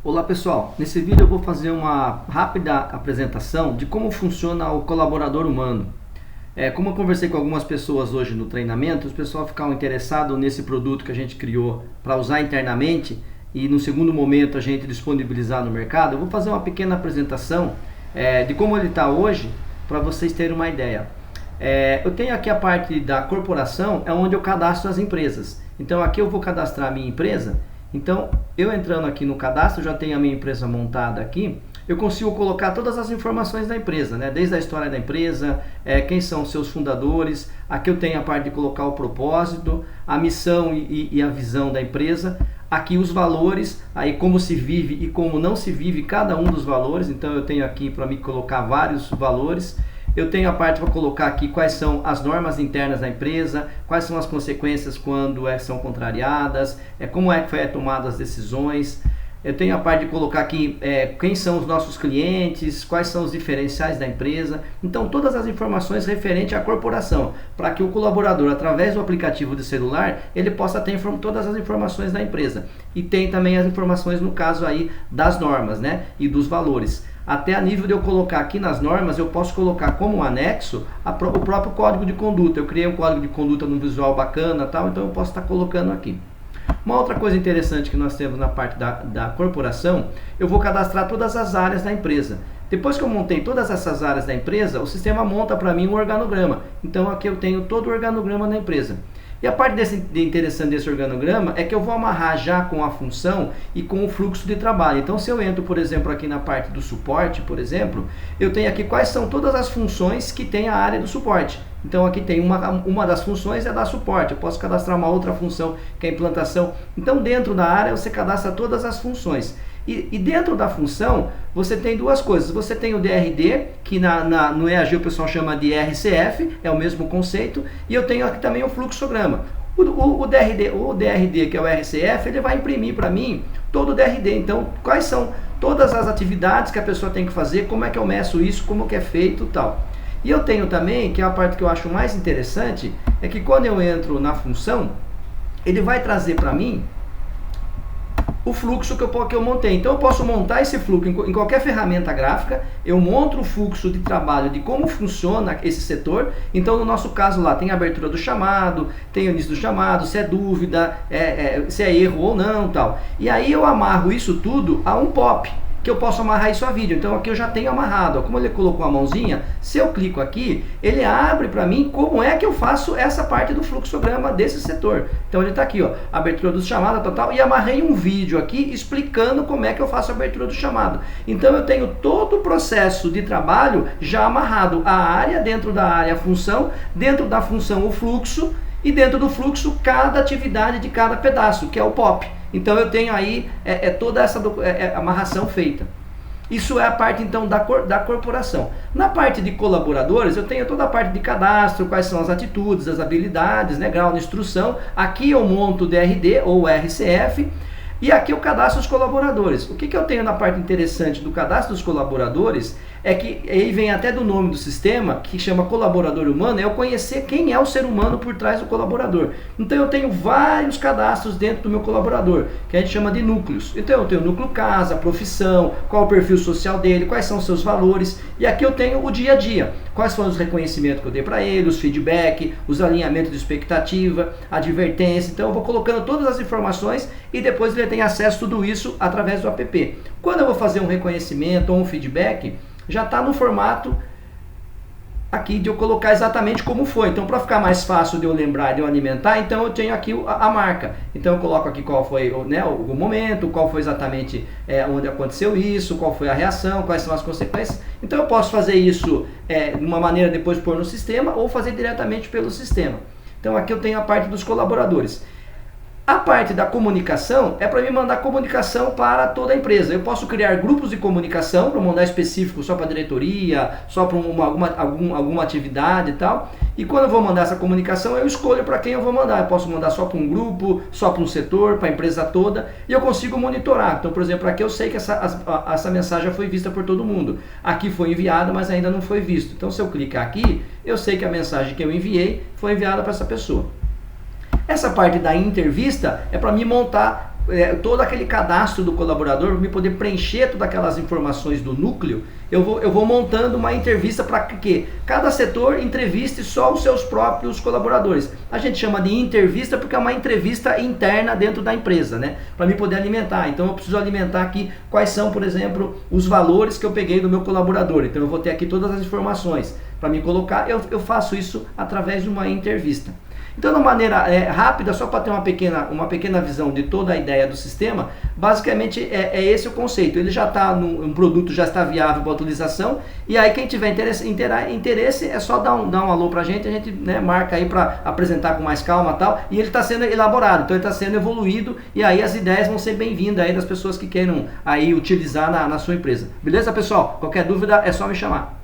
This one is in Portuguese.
Olá pessoal, nesse vídeo eu vou fazer uma rápida apresentação de como funciona o colaborador humano. Como eu conversei com algumas pessoas hoje no treinamento, os pessoal ficaram interessados nesse produto que a gente criou para usar internamente e no segundo momento a gente disponibilizar no mercado. Eu vou fazer uma pequena apresentação de como ele está hoje para vocês terem uma ideia. Eu tenho aqui a parte da corporação, é onde eu cadastro as empresas. Então aqui eu vou cadastrar a minha empresa. Então, eu entrando aqui no cadastro, já tenho a minha empresa montada aqui, eu consigo colocar todas as informações da empresa, né? Desde a história da empresa, quem são os seus fundadores, aqui eu tenho a parte de colocar o propósito, a missão e a visão da empresa, aqui os valores, aí como se vive e como não se vive cada um dos valores, então eu tenho aqui para me colocar vários valores. Eu tenho a parte para colocar aqui quais são as normas internas da empresa, quais são as consequências quando são contrariadas, como é que foi tomadas as decisões. Eu tenho a parte de colocar aqui quem são os nossos clientes, quais são os diferenciais da empresa. Então todas as informações referentes à corporação, para que o colaborador, através do aplicativo de celular, ele possa ter todas as informações da empresa. E tem também as informações no caso aí das normas, né, e dos valores. Até a nível de eu colocar aqui nas normas, eu posso colocar como anexo o próprio código de conduta. Eu criei um código de conduta num visual bacana, tal, então eu posso estar colocando aqui. Uma outra coisa interessante que nós temos na parte da corporação, eu vou cadastrar todas as áreas da empresa. Depois que eu montei todas essas áreas da empresa, o sistema monta para mim um organograma. Então aqui eu tenho todo o organograma da empresa. E a parte interessante desse organograma é que eu vou amarrar já com a função e com o fluxo de trabalho. Então se eu entro, por exemplo, aqui na parte do suporte, por exemplo, eu tenho aqui quais são todas as funções que tem a área do suporte. Então aqui tem uma das funções é dar suporte, eu posso cadastrar uma outra função que é a implantação. Então dentro da área você cadastra todas as funções. E dentro da função, você tem duas coisas. Você tem o DRD, que no EAG o pessoal chama de RCF, é o mesmo conceito. E eu tenho aqui também o fluxograma. O DRD, que é o RCF, ele vai imprimir para mim todo o DRD. Então, quais são todas as atividades que a pessoa tem que fazer, como é que eu meço isso, como que é feito e tal. E eu tenho também, que é a parte que eu acho mais interessante, é que quando eu entro na função, ele vai trazer para mim o fluxo que eu montei. Então eu posso montar esse fluxo em qualquer ferramenta gráfica, eu monto o fluxo de trabalho de como funciona esse setor. Então no nosso caso lá tem a abertura do chamado, tem o início do chamado, se é dúvida, se é erro ou não, tal. E aí eu amarro isso tudo a um POP, que eu posso amarrar isso a vídeo. Então aqui eu já tenho amarrado, como ele colocou a mãozinha, se eu clico aqui, ele abre para mim como é que eu faço essa parte do fluxograma desse setor. Então ele está aqui, ó, abertura do chamado, total, e amarrei um vídeo aqui explicando como é que eu faço a abertura do chamado. Então eu tenho todo o processo de trabalho já amarrado, a área, dentro da área a função, dentro da função o fluxo, e dentro do fluxo cada atividade de cada pedaço, que é o POP. Então eu tenho aí toda essa amarração feita. Isso é a parte então da corporação. Na parte de colaboradores, eu tenho toda a parte de cadastro, quais são as atitudes, as habilidades, né, grau de instrução. Aqui eu monto o DRD ou RCF. E aqui eu cadastro os colaboradores. O que eu tenho na parte interessante do cadastro dos colaboradores é que aí vem até do nome do sistema, que chama colaborador humano, é eu conhecer quem é o ser humano por trás do colaborador. Então eu tenho vários cadastros dentro do meu colaborador, que a gente chama de núcleos. Então eu tenho o núcleo casa, profissão, qual é o perfil social dele, quais são os seus valores. E aqui eu tenho o dia a dia, quais foram os reconhecimentos que eu dei para ele, os feedback, os alinhamentos de expectativa, advertência. Então eu vou colocando todas as informações e depois ele tem acesso a tudo isso através do app. Quando eu vou fazer um reconhecimento ou um feedback, já está no formato aqui de eu colocar exatamente como foi. Então, para ficar mais fácil de eu lembrar, de eu alimentar, então eu tenho aqui a marca. Então eu coloco aqui qual foi, né, o momento, qual foi exatamente onde aconteceu isso, qual foi a reação, quais são as consequências. Então eu posso fazer isso de uma maneira depois pôr no sistema ou fazer diretamente pelo sistema. Então aqui eu tenho a parte dos colaboradores. A parte da comunicação é para me mandar comunicação para toda a empresa. Eu posso criar grupos de comunicação para mandar específico só para a diretoria, só para alguma atividade e tal. E quando eu vou mandar essa comunicação, eu escolho para quem eu vou mandar. Eu posso mandar só para um grupo, só para um setor, para a empresa toda. E eu consigo monitorar. Então, por exemplo, aqui eu sei que essa mensagem já foi vista por todo mundo. Aqui foi enviada, mas ainda não foi visto. Então, se eu clicar aqui, eu sei que a mensagem que eu enviei foi enviada para essa pessoa. Essa parte da entrevista é para mim montar todo aquele cadastro do colaborador, para me poder preencher todas aquelas informações do núcleo, eu vou montando uma entrevista para que cada setor entreviste só os seus próprios colaboradores. A gente chama de entrevista porque é uma entrevista interna dentro da empresa, né? Para me poder alimentar. Então eu preciso alimentar aqui quais são, por exemplo, os valores que eu peguei do meu colaborador. Então eu vou ter aqui todas as informações para me colocar. Eu faço isso através de uma entrevista. Então, de uma maneira rápida, só para ter uma pequena visão de toda a ideia do sistema, basicamente é esse o conceito. Ele já está, um produto já está viável para utilização, e aí quem tiver interesse é só dar um alô para a gente, né, marca aí para apresentar com mais calma e tal, e ele está sendo elaborado, então ele está sendo evoluído, e aí as ideias vão ser bem-vindas aí das pessoas que queiram aí utilizar na sua empresa. Beleza, pessoal? Qualquer dúvida é só me chamar.